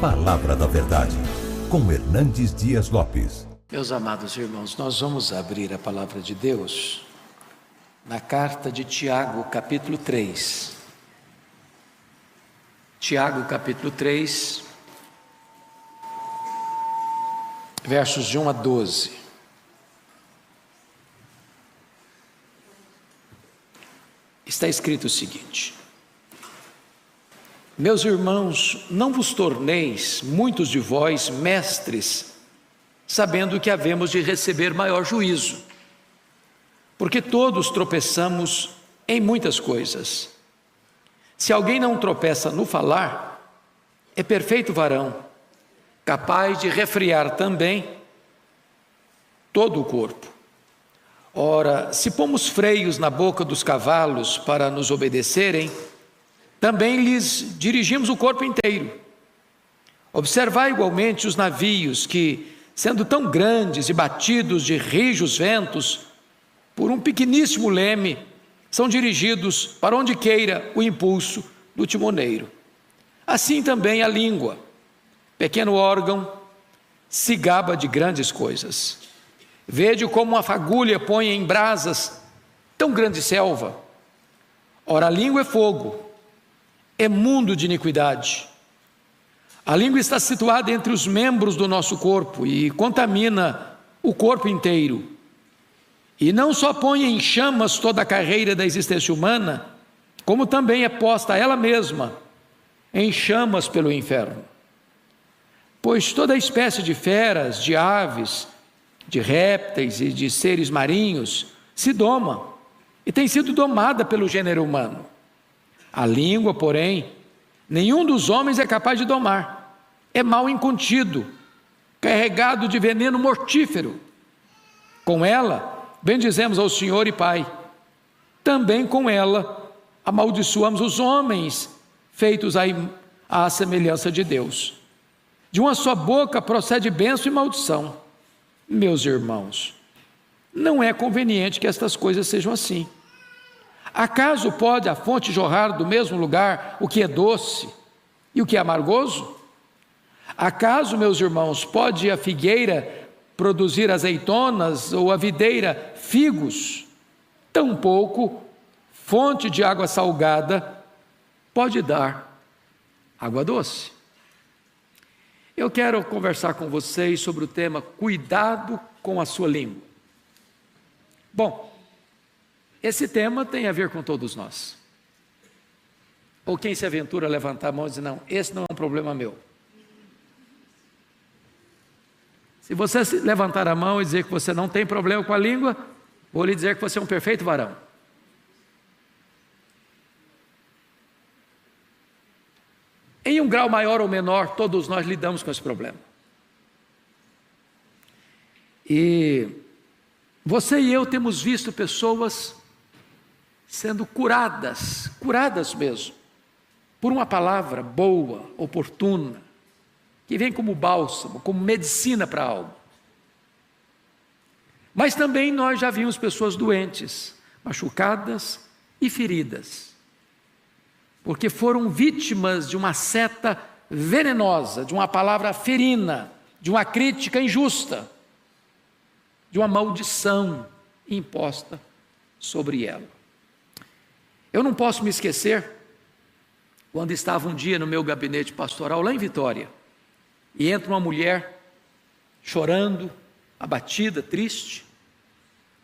Palavra da Verdade, com Hernandes Dias Lopes. Meus amados irmãos, nós vamos abrir a Palavra de Deus na carta de Tiago, capítulo 3. Tiago, capítulo 3, versos de 1 a 12. Está escrito o seguinte: Meus irmãos, não vos torneis, muitos de vós, mestres, sabendo que havemos de receber maior juízo, porque todos tropeçamos em muitas coisas. Se alguém não tropeça no falar, é perfeito varão, capaz de refrear também todo o corpo. Ora, se pomos freios na boca dos cavalos para nos obedecerem, também lhes dirigimos o corpo inteiro. Observai igualmente os navios que, sendo tão grandes e batidos de rijos ventos, por um pequeníssimo leme, são dirigidos para onde queira o impulso do timoneiro. Assim também a língua, pequeno órgão, se gaba de grandes coisas. Vede como uma fagulha põe em brasas tão grande selva. Ora, a língua é fogo, é mundo de iniquidade. A língua está situada entre os membros do nosso corpo e contamina o corpo inteiro. E não só põe em chamas toda a carreira da existência humana, como também é posta ela mesma em chamas pelo inferno. Pois toda espécie de feras, de aves, de répteis e de seres marinhos se doma e tem sido domada pelo gênero humano. A língua, porém, nenhum dos homens é capaz de domar. É mal incontido, carregado de veneno mortífero. Com ela, bendizemos ao Senhor e Pai. Também com ela, amaldiçoamos os homens, feitos à semelhança de Deus. De uma só boca procede bênção e maldição. Meus irmãos, não é conveniente que estas coisas sejam assim. Acaso pode a fonte jorrar do mesmo lugar o que é doce e o que é amargoso? Acaso, meus irmãos, pode a figueira produzir azeitonas ou a videira figos? Tampouco fonte de água salgada pode dar água doce. Eu quero conversar com vocês sobre o tema cuidado com a sua língua. Bom, esse tema tem a ver com todos nós. Ou quem se aventura a levantar a mão e dizer, não, esse não é um problema meu. Se você levantar a mão e dizer que você não tem problema com a língua, vou lhe dizer que você é um perfeito varão. Em um grau maior ou menor, todos nós lidamos com esse problema. E você e eu temos visto pessoas sendo curadas mesmo, por uma palavra boa, oportuna, que vem como bálsamo, como medicina para a alma. Mas também nós já vimos pessoas doentes, machucadas e feridas, porque foram vítimas de uma seta venenosa, de uma palavra ferina, de uma crítica injusta, de uma maldição imposta sobre ela. Eu não posso me esquecer, quando estava um dia no meu gabinete pastoral lá em Vitória, e entra uma mulher chorando, abatida, triste,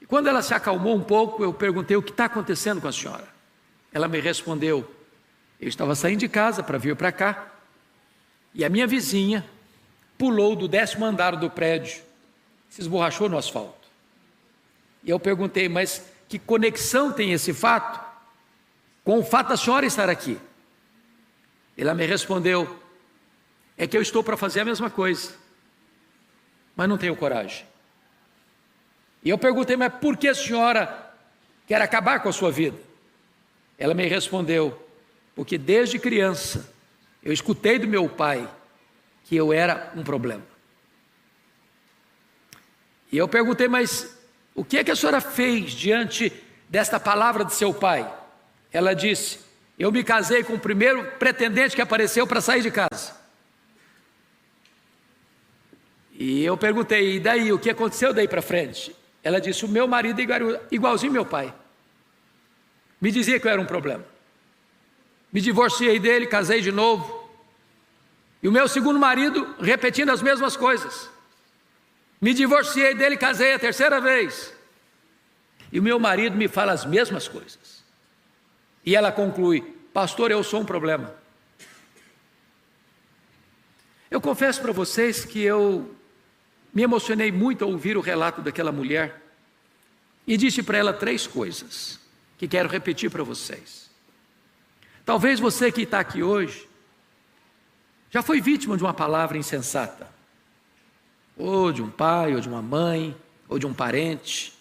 e quando ela se acalmou um pouco, eu perguntei, o que está acontecendo com a senhora? Ela me respondeu, eu estava saindo de casa para vir para cá, e a minha vizinha pulou do 10º andar do prédio, se esborrachou no asfalto. E eu perguntei, mas que conexão tem esse fato com o fato da senhora estar aqui? Ela me respondeu, é que eu estou para fazer a mesma coisa, mas não tenho coragem. E eu perguntei, mas por que a senhora quer acabar com a sua vida? Ela me respondeu, porque desde criança eu escutei do meu pai que eu era um problema. E eu perguntei, mas o que é que a senhora fez diante desta palavra de seu pai? Ela disse, eu me casei com o primeiro pretendente que apareceu para sair de casa. E eu perguntei, e daí, o que aconteceu daí para frente? Ela disse, o meu marido é igualzinho meu pai. Me dizia que eu era um problema. Me divorciei dele, casei de novo. E o meu segundo marido repetindo as mesmas coisas. Me divorciei dele, casei a terceira vez. E o meu marido me fala as mesmas coisas. E ela conclui, pastor, eu sou um problema. Eu confesso para vocês que eu me emocionei muito ao ouvir o relato daquela mulher e disse para ela 3 coisas que quero repetir para vocês. Talvez você que está aqui hoje já foi vítima de uma palavra insensata, ou de um pai, ou de uma mãe, ou de um parente,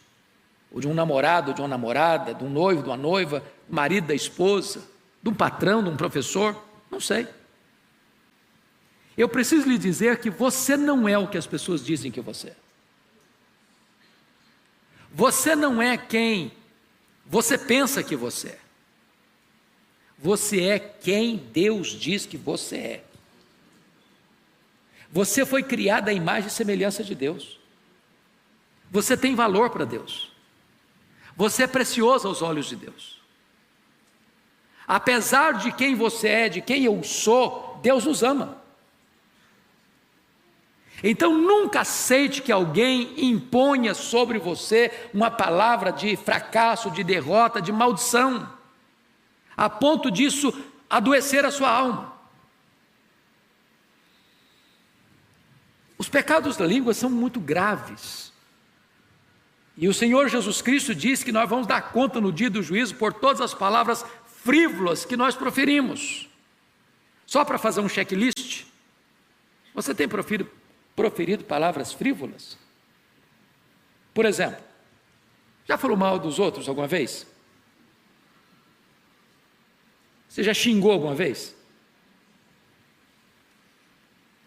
ou de um namorado, ou de uma namorada, de um noivo, de uma noiva, marido da esposa, de um patrão, de um professor, não sei. Eu preciso lhe dizer que você não é o que as pessoas dizem que você é. Você não é quem você pensa que você é. Você é quem Deus diz que você é. Você foi criado à imagem e semelhança de Deus. Você tem valor para Deus. Você é precioso aos olhos de Deus. Apesar de quem você é, de quem eu sou, Deus nos ama. Então nunca aceite que alguém imponha sobre você uma palavra de fracasso, de derrota, de maldição, a ponto disso adoecer a sua alma. Os pecados da língua são muito graves. E o Senhor Jesus Cristo diz que nós vamos dar conta no dia do juízo por todas as palavras frívolas que nós proferimos. Só para fazer um checklist, você tem proferido palavras frívolas? Por exemplo, já falou mal dos outros alguma vez? Você já xingou alguma vez?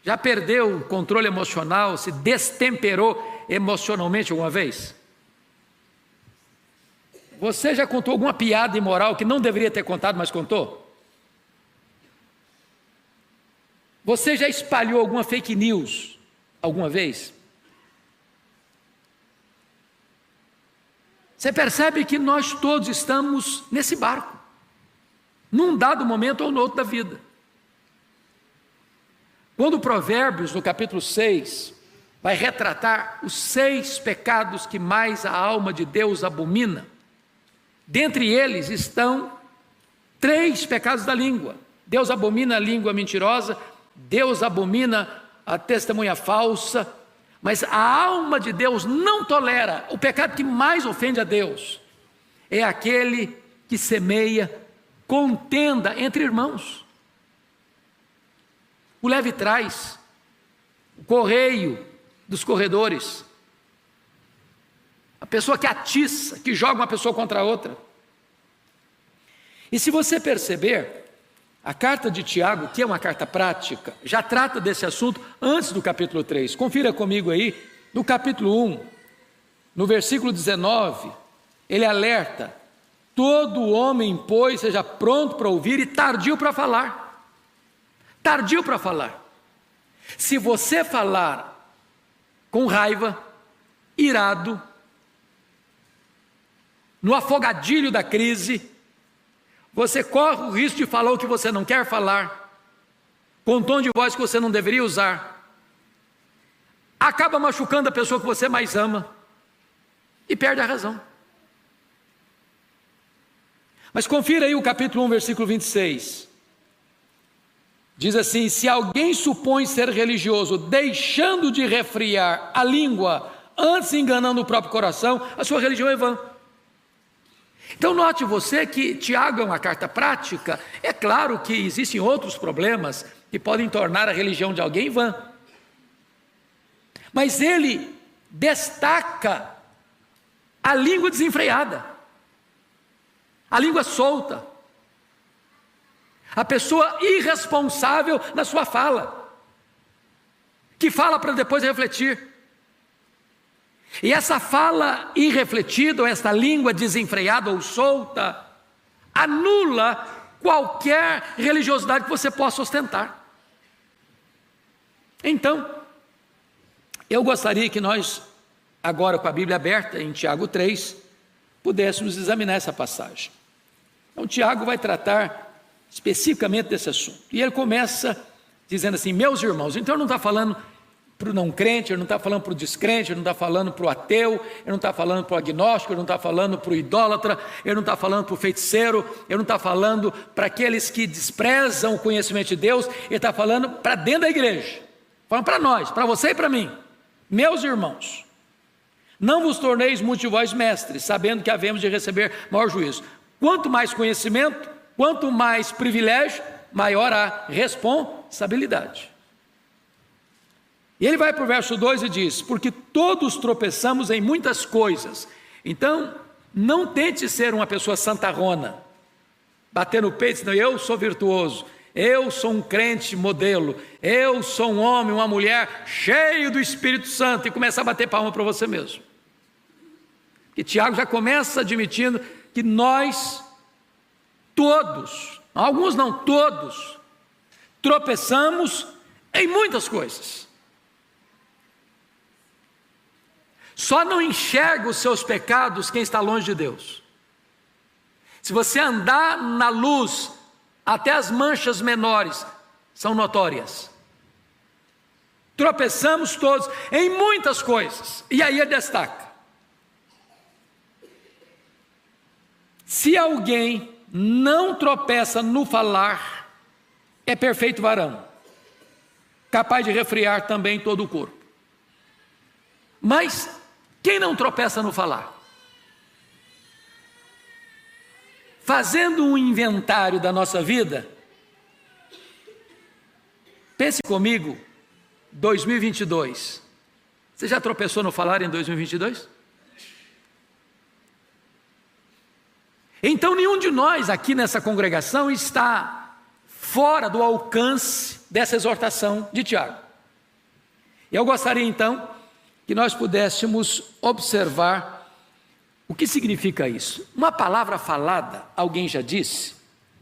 Já perdeu o controle emocional, se destemperou emocionalmente alguma vez? Você já contou alguma piada imoral que não deveria ter contado, mas contou? Você já espalhou alguma fake news alguma vez? Você percebe que nós todos estamos nesse barco, num dado momento ou no outro da vida. Quando Provérbios, no capítulo 6, vai retratar os 6 pecados que mais a alma de Deus abomina, dentre eles estão 3 pecados da língua. Deus abomina a língua mentirosa, Deus abomina a testemunha falsa, mas a alma de Deus não tolera. O pecado que mais ofende a Deus é aquele que semeia contenda entre irmãos. O leve trás, o correio dos corredores, a pessoa que atiça, que joga uma pessoa contra a outra. E se você perceber, a carta de Tiago, que é uma carta prática, já trata desse assunto antes do capítulo 3. Confira comigo aí, no capítulo 1, no versículo 19, ele alerta: todo homem, pois, seja pronto para ouvir e tardio para falar. Tardio para falar. Se você falar com raiva, irado, no afogadilho da crise, você corre o risco de falar o que você não quer falar, com um tom de voz que você não deveria usar, acaba machucando a pessoa que você mais ama e perde a razão. Mas confira aí o capítulo 1, versículo 26. Diz assim: se alguém supõe ser religioso, deixando de refriar a língua, antes enganando o próprio coração, a sua religião é vã. Então note você que Tiago é uma carta prática. É claro que existem outros problemas que podem tornar a religião de alguém vã, mas ele destaca a língua desenfreada, a língua solta, a pessoa irresponsável na sua fala, que fala para depois refletir. E essa fala irrefletida, ou essa língua desenfreada ou solta, anula qualquer religiosidade que você possa ostentar. Então, Eu gostaria que nós, agora com a Bíblia aberta, em Tiago 3, pudéssemos examinar essa passagem. Então, Tiago vai tratar especificamente desse assunto. E ele começa dizendo assim: meus irmãos. Então, ele não está falando para o não crente, ele não está falando para o descrente, ele não está falando para o ateu, ele não está falando para o agnóstico, ele não está falando para o idólatra, ele não está falando para o feiticeiro, ele não está falando para aqueles que desprezam o conhecimento de Deus, ele está falando para dentro da igreja, falando para nós, para você e para mim. Meus irmãos, não vos torneis muitos de vós mestres, sabendo que havemos de receber maior juízo. Quanto mais conhecimento, quanto mais privilégio, maior a responsabilidade. E ele vai para o verso 2 e diz: porque todos tropeçamos em muitas coisas. Então, não tente ser uma pessoa santarrona, bater no peito e dizer: eu sou virtuoso, eu sou um crente modelo, eu sou um homem, uma mulher cheio do Espírito Santo, e começar a bater palma para você mesmo. E Tiago já começa admitindo que nós todos, alguns não, todos, tropeçamos em muitas coisas. Só não enxerga os seus pecados quem está longe de Deus. Se você andar na luz, até as manchas menores são notórias. Tropeçamos todos em muitas coisas. E aí ele destaca: se alguém não tropeça no falar, é perfeito varão, capaz de refrear também todo o corpo. Mas quem não tropeça no falar? Fazendo um inventário da nossa vida, pense comigo, 2022. Você já tropeçou no falar em 2022? Então nenhum de nós aqui nessa congregação está fora do alcance dessa exortação de Tiago. Eu gostaria então que nós pudéssemos observar o que significa isso. Uma palavra falada, alguém já disse,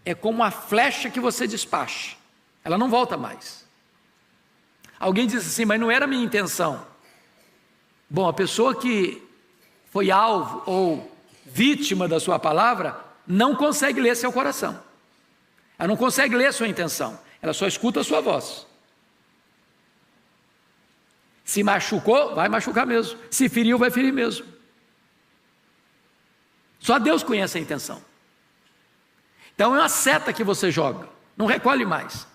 é como uma flecha que você despacha, ela não volta mais. Alguém disse assim: mas não era a minha intenção. Bom, a pessoa que foi alvo ou vítima da sua palavra não consegue ler seu coração, ela não consegue ler sua intenção, ela só escuta a sua voz. Se machucou, vai machucar mesmo. Se feriu, vai ferir mesmo. Só Deus conhece a intenção. Então é uma seta que você joga, não recolhe mais.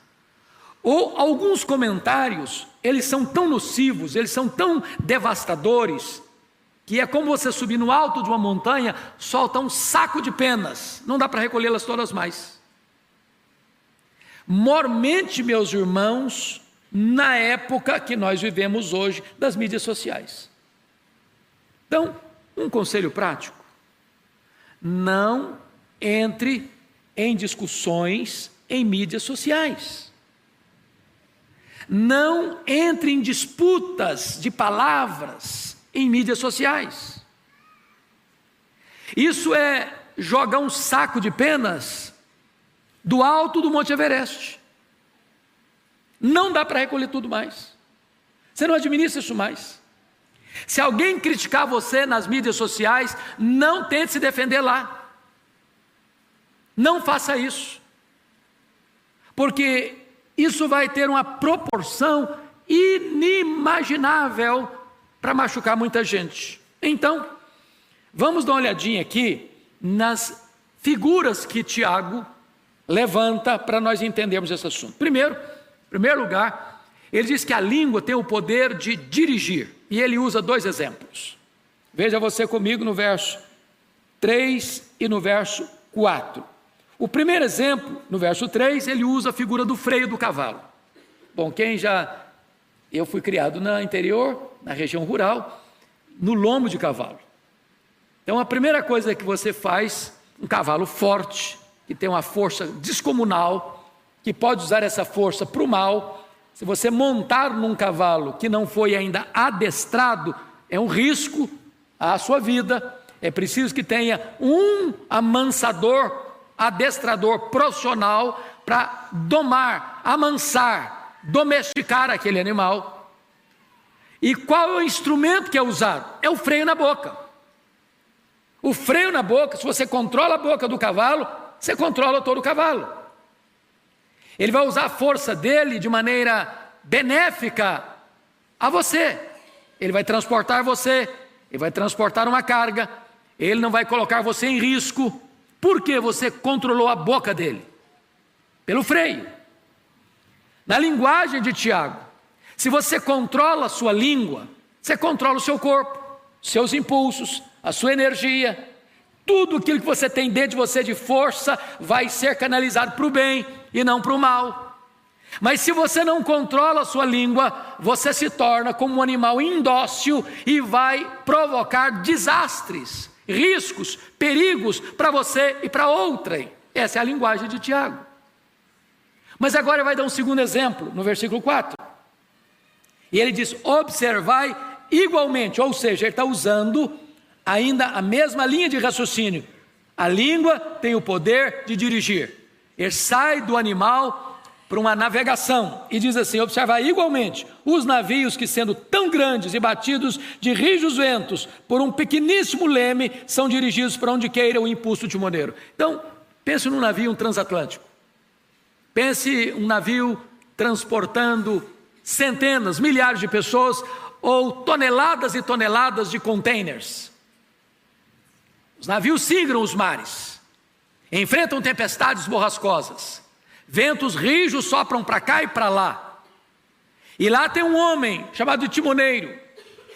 Ou alguns comentários, eles são tão nocivos, eles são tão devastadores, que é como você subir no alto de uma montanha, solta um saco de penas, não dá para recolhê-las todas mais. Mormente, meus irmãos, na época que nós vivemos hoje das mídias sociais. Então, um conselho prático: não entre em discussões em mídias sociais. Não entre em disputas de palavras em mídias sociais. Isso é jogar um saco de penas do alto do Monte Everest. Não dá para recolher tudo mais. Você não administra isso mais. Se alguém criticar você nas mídias sociais, não tente se defender lá. Não faça isso. Porque isso vai ter uma proporção inimaginável para machucar muita gente. Então, vamos dar uma olhadinha aqui nas figuras que Tiago levanta para nós entendermos esse assunto. Em primeiro lugar, ele diz que a língua tem o poder de dirigir, e ele usa dois exemplos. Veja você comigo no verso 3 e no verso 4. O primeiro exemplo, no verso 3, ele usa a figura do freio do cavalo. Bom, eu fui criado no interior, na região rural, no lombo de cavalo. Então a primeira coisa que você faz, um cavalo forte, que tem uma força descomunal, que pode usar essa força para o mal, se você montar num cavalo que não foi ainda adestrado, é um risco à sua vida. É preciso que tenha um amansador, adestrador profissional para domar, amansar, domesticar aquele animal. E qual é o instrumento que é usado? É o freio na boca. O freio na boca, se você controla a boca do cavalo, você controla todo o cavalo. Ele vai usar a força dele de maneira benéfica a você. Ele vai transportar você, ele vai transportar uma carga, ele não vai colocar você em risco, porque você controlou a boca dele, pelo freio. Na linguagem de Tiago, se você controla a sua língua, você controla o seu corpo, seus impulsos, a sua energia, tudo aquilo que você tem dentro de você de força vai ser canalizado para o bem e não para o mal. Mas se você não controla a sua língua, você se torna como um animal indócil e vai provocar desastres, riscos, perigos para você e para outrem. Essa é a linguagem de Tiago. Mas agora ele vai dar um segundo exemplo, no versículo 4. E ele diz, observai igualmente, ou seja, ele está usando ainda a mesma linha de raciocínio. A língua tem o poder de dirigir. Ele sai do animal para uma navegação e diz assim, observai igualmente os navios que sendo tão grandes e batidos de rijos ventos por um pequeníssimo leme, são dirigidos para onde queira o impulso do timoneiro. Então, pense num navio transatlântico. Pense um navio transportando centenas, milhares de pessoas ou toneladas e toneladas de containers. Os navios sigram os mares, enfrentam tempestades borrascosas, ventos rijos sopram para cá e para lá. E lá tem um homem chamado de timoneiro,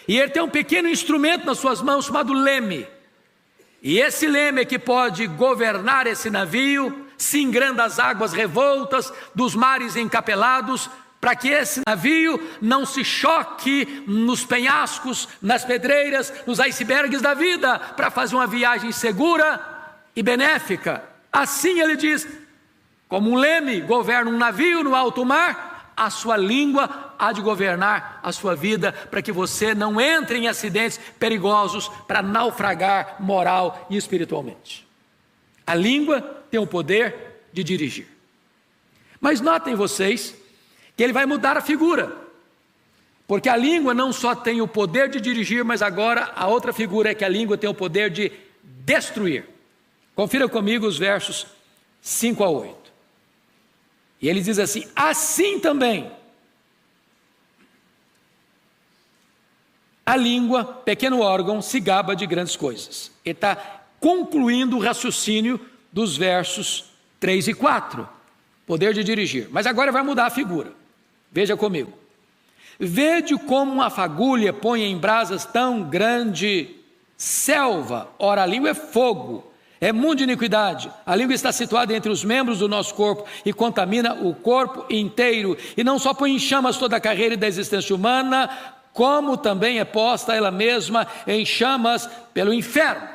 e ele tem um pequeno instrumento nas suas mãos chamado leme. E esse leme é que pode governar esse navio, singrando as águas revoltas dos mares encapelados, para que esse navio não se choque nos penhascos, nas pedreiras, nos icebergs da vida, para fazer uma viagem segura e benéfica. Assim ele diz, como um leme governa um navio no alto mar, a sua língua há de governar a sua vida, para que você não entre em acidentes perigosos, para naufragar moral e espiritualmente. A língua tem o poder de dirigir. Mas notem vocês que ele vai mudar a figura, porque a língua não só tem o poder de dirigir, mas agora a outra figura é que a língua tem o poder de destruir. Confira comigo os versos 5 a 8. E ele diz assim, assim também a língua, pequeno órgão, se gaba de grandes coisas. Ele está concluindo o raciocínio dos versos 3 e 4, poder de dirigir. Mas agora vai mudar a figura. Veja comigo. Vede como uma fagulha põe em brasas tão grande selva. Ora, a língua é fogo, é mundo de iniquidade. A língua está situada entre os membros do nosso corpo e contamina o corpo inteiro. E não só põe em chamas toda a carreira da existência humana, como também é posta ela mesma em chamas pelo inferno.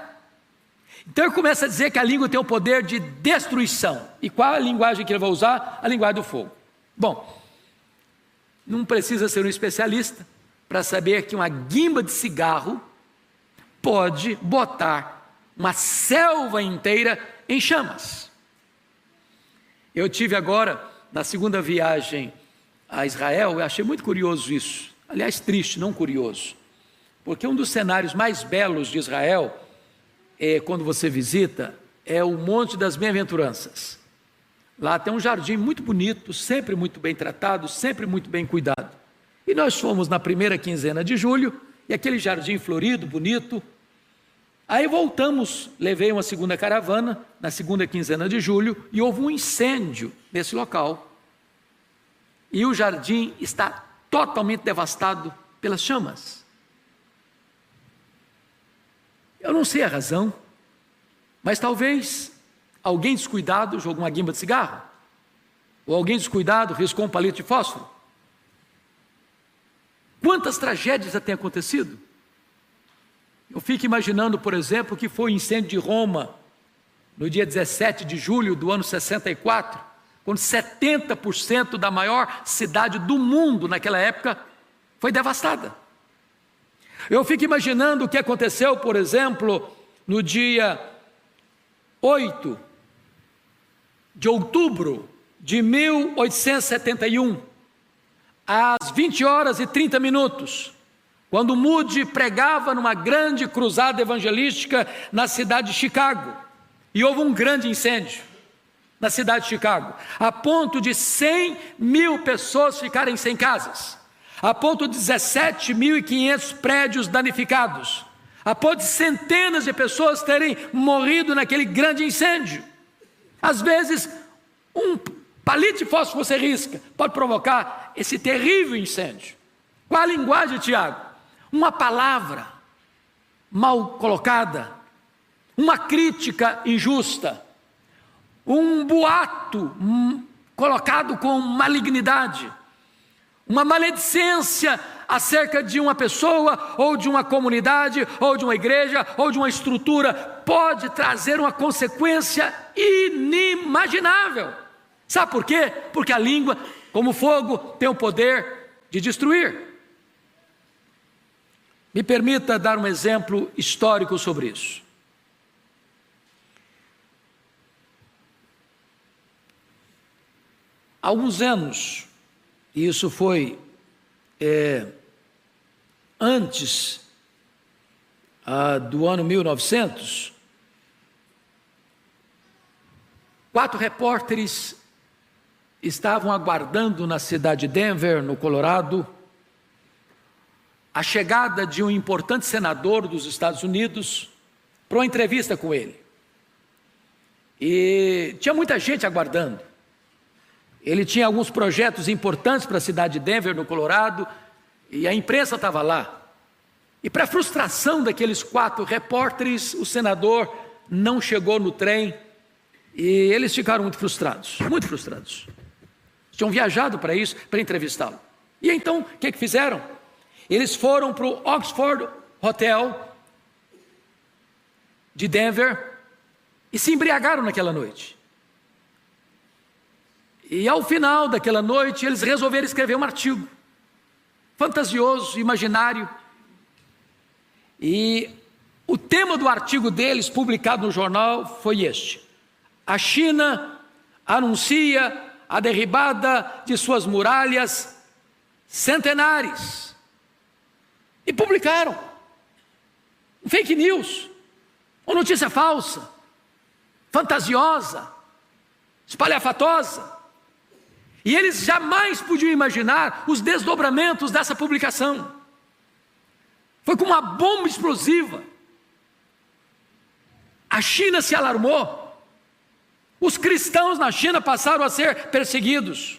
Então ele começa a dizer que a língua tem o poder de destruição. E qual a linguagem que ele vai usar? A linguagem do fogo. Bom, não precisa ser um especialista para saber que uma guimba de cigarro pode botar uma selva inteira em chamas. Eu tive agora, na segunda viagem a Israel, eu achei muito curioso isso. Aliás, triste, não curioso. Porque um dos cenários mais belos de Israel, quando você visita, é o Monte das Bem-aventuranças. Lá tem um jardim muito bonito, sempre muito bem tratado, sempre muito bem cuidado. E nós fomos na primeira quinzena de julho, e aquele jardim florido, bonito. Aí voltamos, levei uma segunda caravana, na segunda quinzena de julho, e houve um incêndio nesse local. E o jardim está totalmente devastado pelas chamas. Eu não sei a razão, mas talvez alguém descuidado jogou uma guimba de cigarro, ou alguém descuidado riscou um palito de fósforo. Quantas tragédias já têm acontecido? Eu fico imaginando, por exemplo, que foi o incêndio de Roma, no dia 17 de julho do ano 64, quando 70% da maior cidade do mundo naquela época foi devastada. Eu fico imaginando o que aconteceu, por exemplo, no dia 8 de outubro de 1871, às 20 horas e 30 minutos, quando Moody pregava numa grande cruzada evangelística na cidade de Chicago, e houve um grande incêndio na cidade de Chicago, a ponto de 100.000 pessoas ficarem sem casas, a ponto de 17.500 prédios danificados, a ponto de centenas de pessoas terem morrido naquele grande incêndio. Às vezes, um palito de fósforo que você risca pode provocar esse terrível incêndio. Qual a linguagem, Tiago? Uma palavra mal colocada, uma crítica injusta, um boato colocado com malignidade, uma maledicência acerca de uma pessoa, ou de uma comunidade, ou de uma igreja, ou de uma estrutura, pode trazer uma consequência inimaginável. Sabe por quê? Porque a língua, como fogo, tem o poder de destruir. Me permita dar um exemplo histórico sobre isso. Há alguns anos, e isso foi antes do ano 1900, 4 repórteres estavam aguardando na cidade de Denver, no Colorado, a chegada de um importante senador dos Estados Unidos para uma entrevista com ele. E tinha muita gente aguardando. Ele tinha alguns projetos importantes para a cidade de Denver, no Colorado, e a imprensa estava lá. E para a frustração daqueles 4 repórteres, o senador não chegou no trem e eles ficaram muito frustrados, muito frustrados. Tinham viajado para isso, para entrevistá-lo. E então, o que fizeram? Eles foram para o Oxford Hotel de Denver e se embriagaram naquela noite. E ao final daquela noite, eles resolveram escrever um artigo fantasioso, imaginário. E o tema do artigo deles, publicado no jornal, foi este: a China anuncia a derribada de suas muralhas centenares. E publicaram um fake news, uma notícia falsa, fantasiosa, espalhafatosa. E eles jamais podiam imaginar os desdobramentos dessa publicação. Foi como uma bomba explosiva. A China se alarmou. Os cristãos na China passaram a ser perseguidos.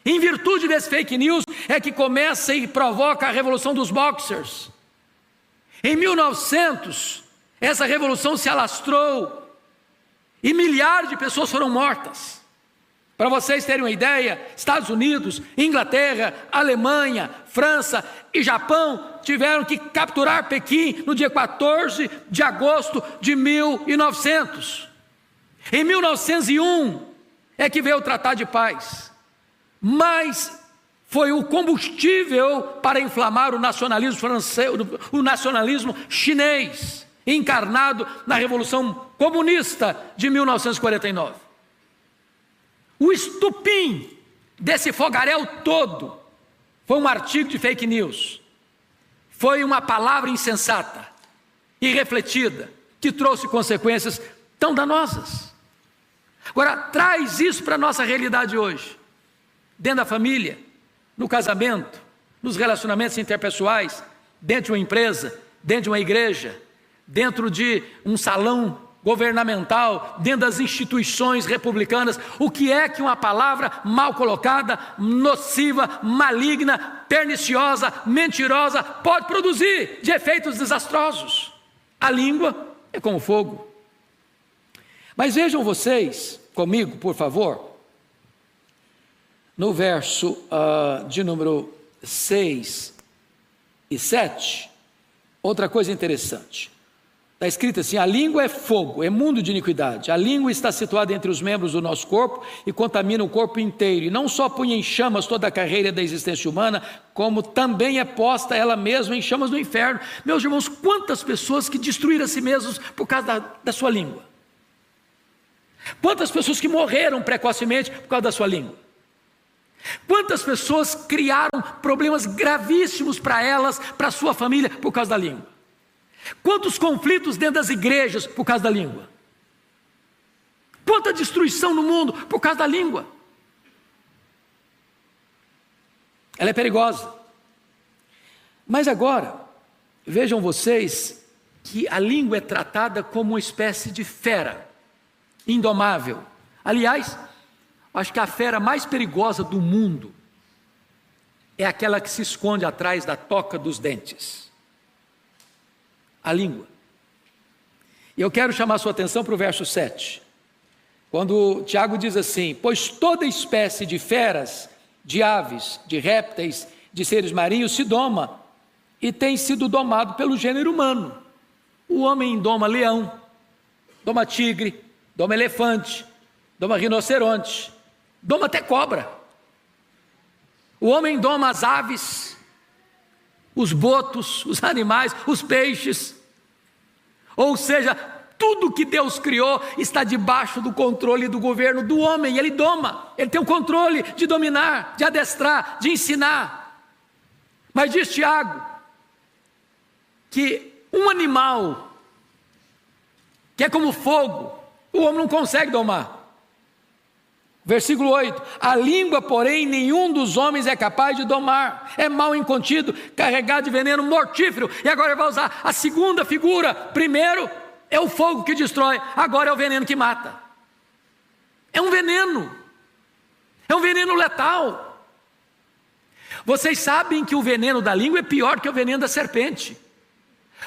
Em virtude desse fake news é que começa e provoca a revolução dos boxers. Em 1900, essa revolução se alastrou e milhares de pessoas foram mortas. Para vocês terem uma ideia, Estados Unidos, Inglaterra, Alemanha, França e Japão tiveram que capturar Pequim no dia 14 de agosto de 1900. Em 1901 é que veio o Tratado de Paz, mas foi o combustível para inflamar o nacionalismo francês, o nacionalismo chinês, encarnado na Revolução Comunista de 1949. O estupim desse fogaréu todo foi um artigo de fake news, foi uma palavra insensata, irrefletida, que trouxe consequências tão danosas. Agora, traz isso para a nossa realidade hoje, dentro da família, no casamento, nos relacionamentos interpessoais, dentro de uma empresa, dentro de uma igreja, dentro de um salão governamental, dentro das instituições republicanas. O que é que uma palavra mal colocada, nociva, maligna, perniciosa, mentirosa pode produzir de efeitos desastrosos? A língua é como fogo. Mas vejam vocês comigo, por favor, no verso de número 6 e 7, outra coisa interessante. Está escrito assim: a língua é fogo, é mundo de iniquidade. A língua está situada entre os membros do nosso corpo e contamina o corpo inteiro. E não só põe em chamas toda a carreira da existência humana, como também é posta ela mesma em chamas do inferno. Meus irmãos, quantas pessoas que destruíram a si mesmos por causa da sua língua? Quantas pessoas que morreram precocemente por causa da sua língua? Quantas pessoas criaram problemas gravíssimos para elas, para a sua família, por causa da língua? Quantos conflitos dentro das igrejas por causa da língua? Quanta destruição no mundo por causa da língua? Ela é perigosa. Mas agora, vejam vocês que a língua é tratada como uma espécie de fera, indomável. Aliás, acho que a fera mais perigosa do mundo é aquela que se esconde atrás da toca dos dentes. A língua. E eu quero chamar a sua atenção para o verso 7. Quando Tiago diz assim: pois toda espécie de feras, de aves, de répteis, de seres marinhos se doma e tem sido domado pelo gênero humano. O homem doma leão, doma tigre, doma elefante, doma rinoceronte, doma até cobra. O homem doma as aves, os botos, os animais, os peixes. Ou seja, tudo que Deus criou está debaixo do controle do governo do homem. Ele doma, ele tem o controle de dominar, de adestrar, de ensinar. Mas diz Tiago que um animal que é como fogo, o homem não consegue domar. Versículo 8: a língua, porém, nenhum dos homens é capaz de domar, é mal incontido, carregado de veneno mortífero. E agora ele vai usar a segunda figura. Primeiro é o fogo que destrói, agora é o veneno que mata. É um veneno letal. Vocês sabem que o veneno da língua é pior que o veneno da serpente,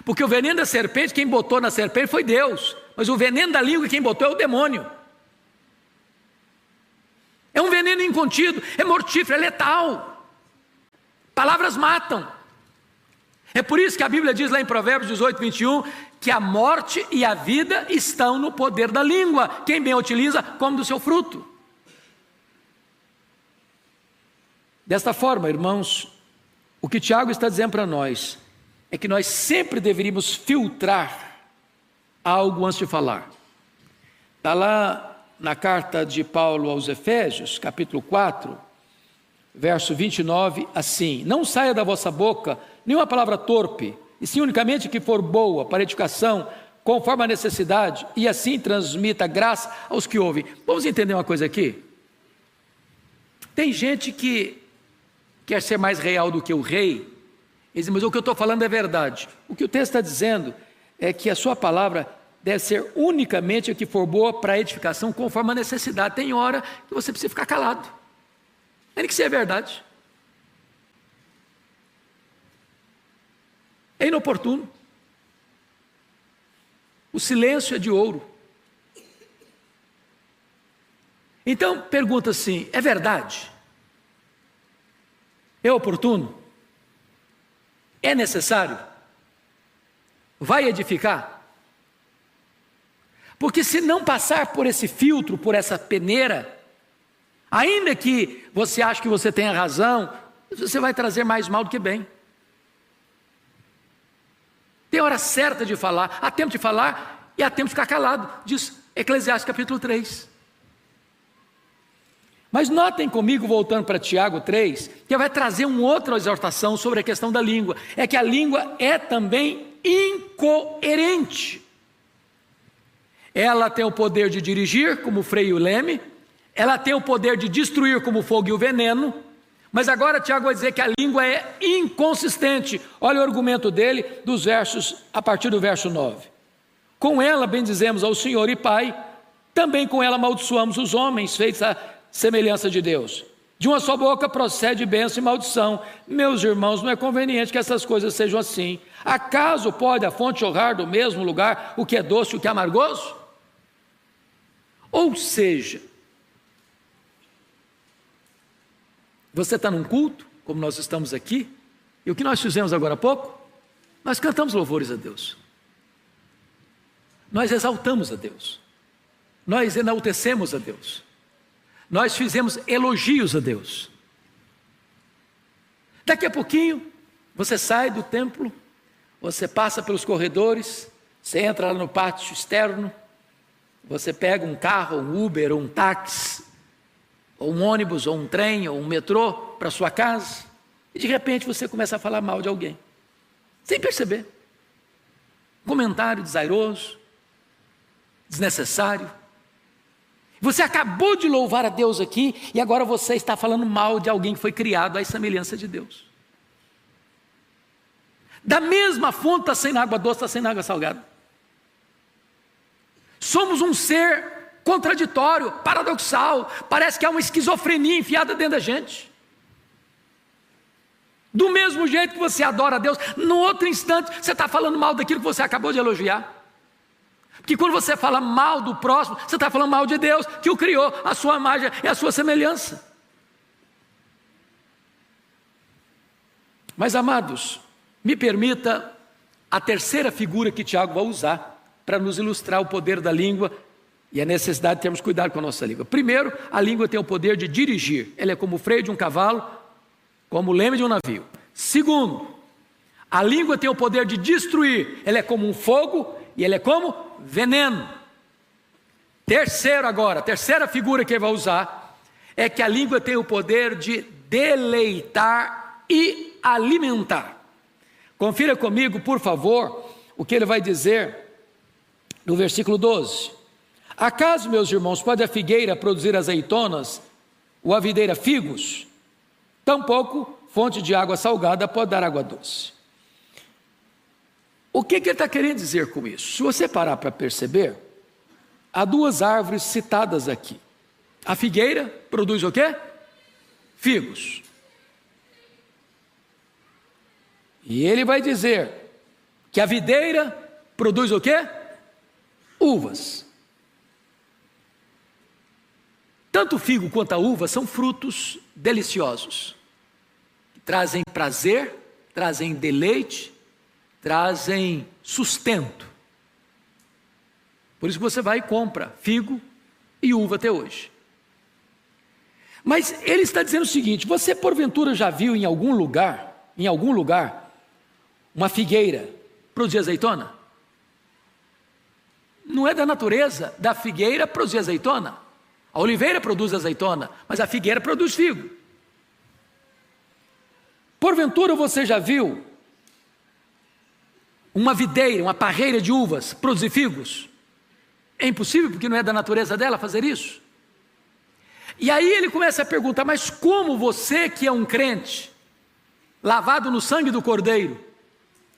porque o veneno da serpente, quem botou na serpente foi Deus, mas o veneno da língua quem botou é o demônio. É um veneno incontido, é mortífero, é letal. Palavras matam. É por isso que a Bíblia diz lá em Provérbios 18, 21, que a morte e a vida estão no poder da língua. Quem bem a utiliza, come do seu fruto. Desta forma, irmãos, o que Tiago está dizendo para nós é que nós sempre deveríamos filtrar algo antes de falar. Está lá na carta de Paulo aos Efésios, capítulo 4, verso 29, assim: não saia da vossa boca nenhuma palavra torpe, e sim unicamente que for boa para edificação, conforme a necessidade, e assim transmita graça aos que ouvem. Vamos entender uma coisa aqui? Tem gente que quer ser mais real do que o rei, e diz: mas o que eu estou falando é verdade. O que o texto está dizendo é que a sua palavra deve ser unicamente a que for boa para a edificação, conforme a necessidade. Tem hora que você precisa ficar calado, nem que seja verdade. É inoportuno. O silêncio é de ouro. Então pergunta assim: é verdade? É oportuno? É necessário? Vai edificar? Porque se não passar por esse filtro, por essa peneira, ainda que você ache que você tenha razão, você vai trazer mais mal do que bem. Tem hora certa de falar, há tempo de falar e há tempo de ficar calado, diz Eclesiastes capítulo 3. Mas notem comigo, voltando para Tiago 3, que vai trazer uma outra exortação sobre a questão da língua. É que a língua é também incoerente. Ela tem o poder de dirigir, como o freio e o leme. Ela tem o poder de destruir, como o fogo e o veneno. Mas agora Tiago vai dizer que a língua é inconsistente. Olha o argumento dele dos versos, a partir do verso 9. Com ela bendizemos ao Senhor e Pai, também com ela amaldiçoamos os homens, feitos à semelhança de Deus. De uma só boca procede bênção e maldição. Meus irmãos, não é conveniente que essas coisas sejam assim. Acaso pode a fonte jorrar do mesmo lugar o que é doce e o que é amargoso? Ou seja, você está num culto, como nós estamos aqui, e o que nós fizemos agora há pouco? Nós cantamos louvores a Deus, nós exaltamos a Deus, nós enaltecemos a Deus, nós fizemos elogios a Deus. Daqui a pouquinho, você sai do templo, você passa pelos corredores, você entra lá no pátio externo, você pega um carro, um Uber ou um táxi, ou um ônibus, ou um trem, ou um metrô para sua casa, e de repente você começa a falar mal de alguém, sem perceber. Comentário desairoso, desnecessário. Você acabou de louvar a Deus aqui, e agora você está falando mal de alguém que foi criado à semelhança de Deus. Da mesma fonte está saindo água doce, está saindo água salgada. Somos um ser contraditório, paradoxal, parece que há uma esquizofrenia enfiada dentro da gente. Do mesmo jeito que você adora a Deus, no outro instante você está falando mal daquilo que você acabou de elogiar. Porque quando você fala mal do próximo, você está falando mal de Deus, que o criou, a sua imagem e a sua semelhança. Mas, amados, me permita a terceira figura que Tiago vai usar para nos ilustrar o poder da língua e a necessidade de termos cuidado com a nossa língua. Primeiro, a língua tem o poder de dirigir. Ela é como o freio de um cavalo, como o leme de um navio. Segundo, a língua tem o poder de destruir. Ela é como um fogo e ela é como veneno. Terceiro agora, a terceira figura que ele vai usar é que a língua tem o poder de deleitar e alimentar. Confira comigo, por favor, o que ele vai dizer no versículo 12. Acaso, meus irmãos, pode a figueira produzir azeitonas ou a videira figos? Tampouco fonte de água salgada pode dar água doce. O que ele está querendo dizer com isso? Se você parar para perceber, há duas árvores citadas aqui. A figueira produz o quê? Figos. E ele vai dizer que a videira produz o quê? Uvas. Tanto o figo quanto a uva são frutos deliciosos, que trazem prazer, trazem deleite, trazem sustento. Por isso que você vai e compra figo e uva até hoje. Mas ele está dizendo o seguinte: você porventura já viu em algum lugar, uma figueira produzir azeitona? Não é da natureza da figueira produzir azeitona. A oliveira produz azeitona, mas a figueira produz figo. Porventura você já viu uma videira, uma parreira de uvas produzir figos? É impossível, porque não é da natureza dela fazer isso. E aí ele começa a perguntar: mas como você que é um crente, lavado no sangue do Cordeiro,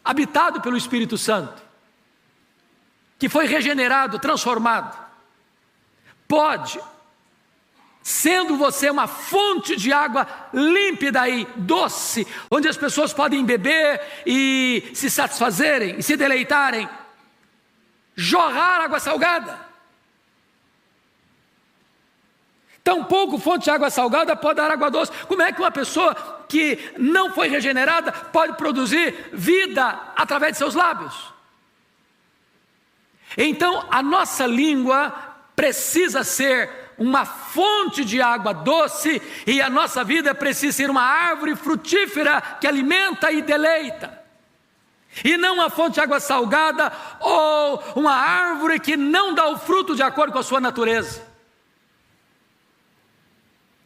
habitado pelo Espírito Santo, que foi regenerado, transformado, pode, sendo você uma fonte de água límpida e doce, onde as pessoas podem beber e se satisfazerem e se deleitarem, jorrar água salgada? Tampouco fonte de água salgada pode dar água doce. Como é que uma pessoa que não foi regenerada pode produzir vida através de seus lábios? Então a nossa língua precisa ser uma fonte de água doce, e a nossa vida precisa ser uma árvore frutífera que alimenta e deleita, e não uma fonte de água salgada ou uma árvore que não dá o fruto de acordo com a sua natureza.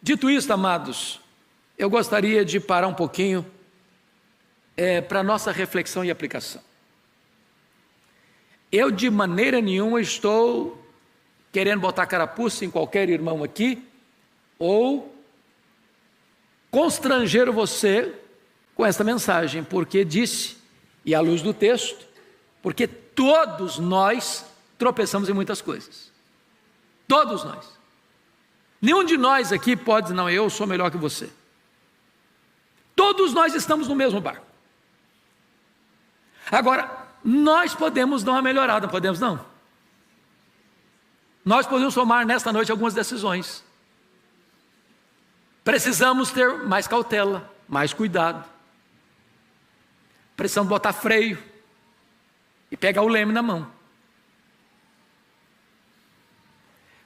Dito isto, amados, eu gostaria de parar um pouquinho para a nossa reflexão e aplicação. Eu de maneira nenhuma estou querendo botar carapuça em qualquer irmão aqui, ou constranger você com esta mensagem, porque disse, e à luz do texto, porque todos nós tropeçamos em muitas coisas. Todos nós. Nenhum de nós aqui pode dizer: não, eu sou melhor que você. Todos nós estamos no mesmo barco. Agora, nós podemos dar uma melhorada, podemos não? Nós podemos tomar nesta noite algumas decisões. Precisamos ter mais cautela, mais cuidado. Precisamos botar freio e pegar o leme na mão.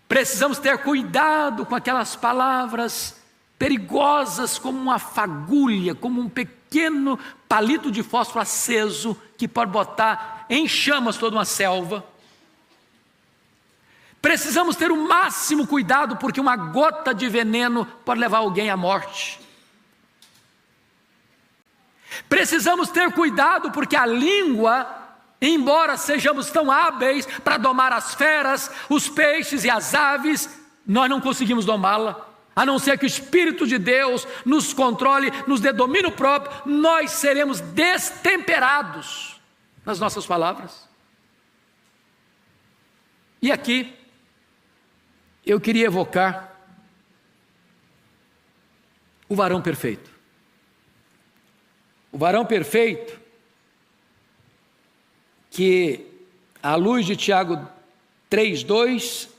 Precisamos ter cuidado com aquelas palavras perigosas, como uma fagulha, como um pequeno palito de fósforo aceso que pode botar em chamas toda uma selva. Precisamos ter o máximo cuidado, porque uma gota de veneno pode levar alguém à morte. Precisamos ter cuidado, porque a língua, embora sejamos tão hábeis para domar as feras, os peixes e as aves, nós não conseguimos domá-la, a não ser que o Espírito de Deus nos controle, nos dê domínio próprio. Nós seremos destemperados nas nossas palavras. E aqui eu queria evocar o varão perfeito. O varão perfeito que, à luz de Tiago 3:2,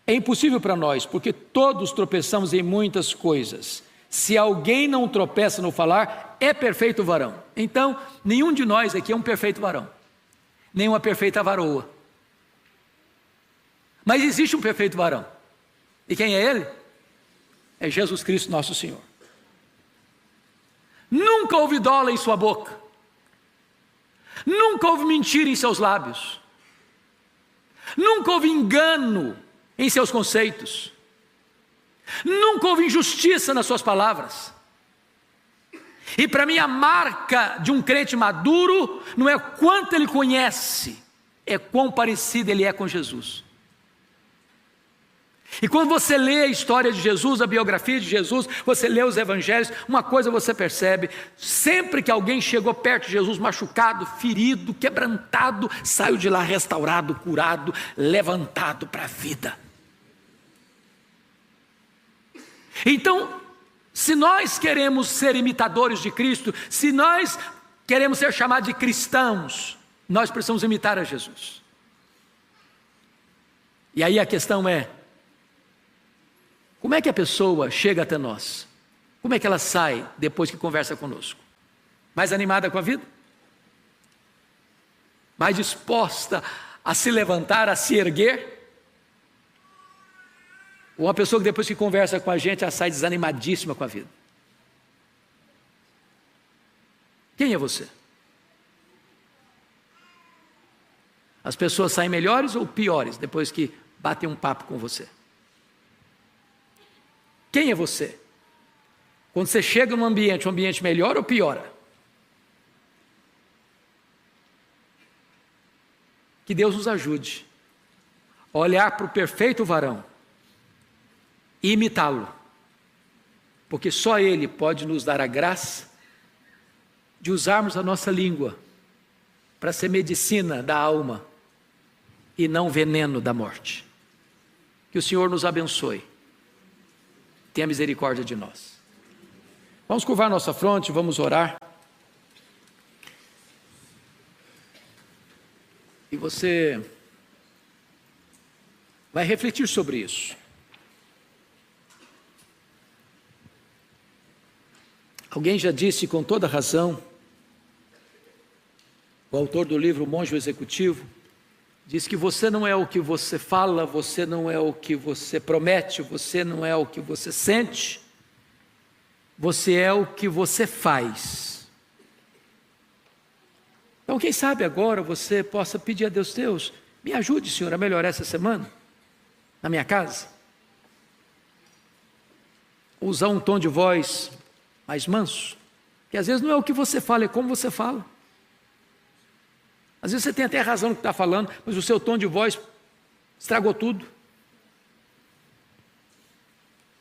é impossível para nós, porque todos tropeçamos em muitas coisas. Se alguém não tropeça no falar, é perfeito varão. Então, nenhum de nós aqui é um perfeito varão, nem uma perfeita varoa. Mas existe um perfeito varão. E quem é ele? É Jesus Cristo, nosso Senhor. Nunca houve dolo em sua boca. Nunca houve mentira em seus lábios. Nunca houve engano em seus conceitos. Nunca houve injustiça nas suas palavras. E para mim a marca de um crente maduro não é quanto ele conhece, é quão parecido ele é com Jesus. E quando você lê a história de Jesus, a biografia de Jesus, você lê os evangelhos, uma coisa você percebe: sempre que alguém chegou perto de Jesus machucado, ferido, quebrantado, saiu de lá restaurado, curado, levantado para a vida. Então, se nós queremos ser imitadores de Cristo, se nós queremos ser chamados de cristãos, nós precisamos imitar a Jesus. E aí a questão é: como é que a pessoa chega até nós? Como é que ela sai depois que conversa conosco? Mais animada com a vida? Mais disposta a se levantar, a se erguer? Ou uma pessoa que depois que conversa com a gente, ela sai desanimadíssima com a vida? Quem é você? As pessoas saem melhores ou piores depois que batem um papo com você? Quem é você? Quando você chega num ambiente, um ambiente melhora ou piora? Que Deus nos ajude a olhar para o perfeito varão e imitá-lo, porque só Ele pode nos dar a graça de usarmos a nossa língua para ser medicina da alma e não veneno da morte. Que o Senhor nos abençoe. Tenha misericórdia de nós. Vamos curvar nossa fronte, vamos orar. E você vai refletir sobre isso. Alguém já disse com toda razão, o autor do livro O Monge Executivo, diz que você não é o que você fala, você não é o que você promete, você não é o que você sente, você é o que você faz. Então, quem sabe agora você possa pedir a Deus: Deus, me ajude, Senhor, a melhorar essa semana, na minha casa. Usar um tom de voz mais manso, que às vezes não é o que você fala, é como você fala. Às vezes você tem até razão no que está falando, mas o seu tom de voz estragou tudo.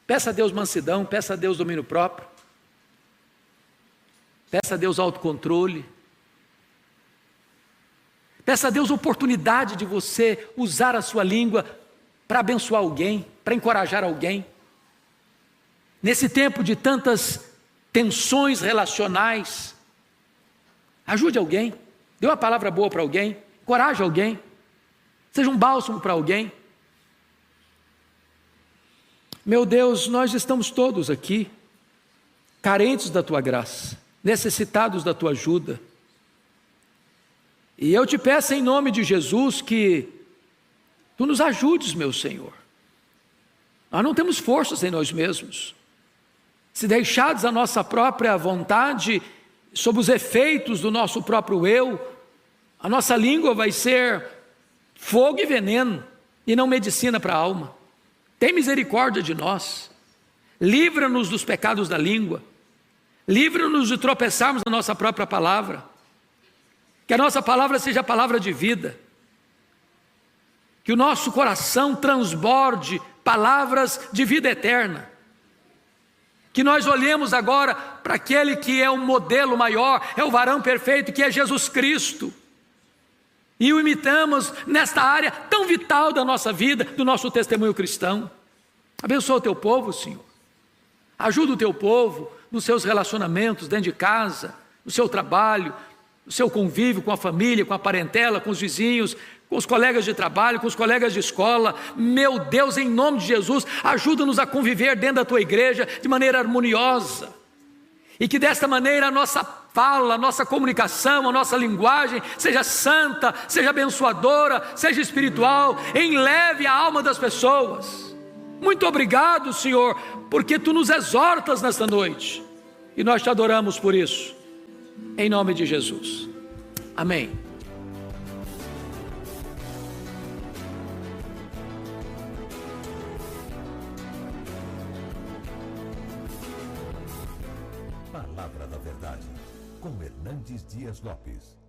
Peça a Deus mansidão, peça a Deus domínio próprio, peça a Deus autocontrole, peça a Deus oportunidade de você usar a sua língua para abençoar alguém, para encorajar alguém. Nesse tempo de tantas tensões relacionais, ajude alguém. Dê uma palavra boa para alguém, encoraje alguém, seja um bálsamo para alguém. Meu Deus, nós estamos todos aqui, carentes da Tua graça, necessitados da Tua ajuda. E eu te peço em nome de Jesus que Tu nos ajudes, meu Senhor. Nós não temos forças em nós mesmos. Se deixados à nossa própria vontade, sob os efeitos do nosso próprio eu, a nossa língua vai ser fogo e veneno. e não medicina para a alma. Tem misericórdia de nós. Livra-nos dos pecados da língua. Livra-nos de tropeçarmos na nossa própria palavra. Que a nossa palavra seja a palavra de vida. Que o nosso coração transborde palavras de vida eterna. Que nós olhemos agora para aquele que é o modelo maior, é o varão perfeito, que é Jesus Cristo. E o imitamos nesta área tão vital da nossa vida, do nosso testemunho cristão. Abençoa o teu povo, Senhor. Ajuda o teu povo nos seus relacionamentos dentro de casa, no seu trabalho, no seu convívio com a família, com a parentela, com os vizinhos, com os colegas de trabalho, com os colegas de escola. Meu Deus, em nome de Jesus, ajuda-nos a conviver dentro da tua igreja de maneira harmoniosa. E que desta maneira a nossa fala, a nossa comunicação, a nossa linguagem seja santa, seja abençoadora, seja espiritual, enleve a alma das pessoas. Muito obrigado, Senhor, porque Tu nos exortas nesta noite. E nós Te adoramos por isso. Em nome de Jesus. Amém. Palavra da Verdade, com Hernandes Dias Lopes.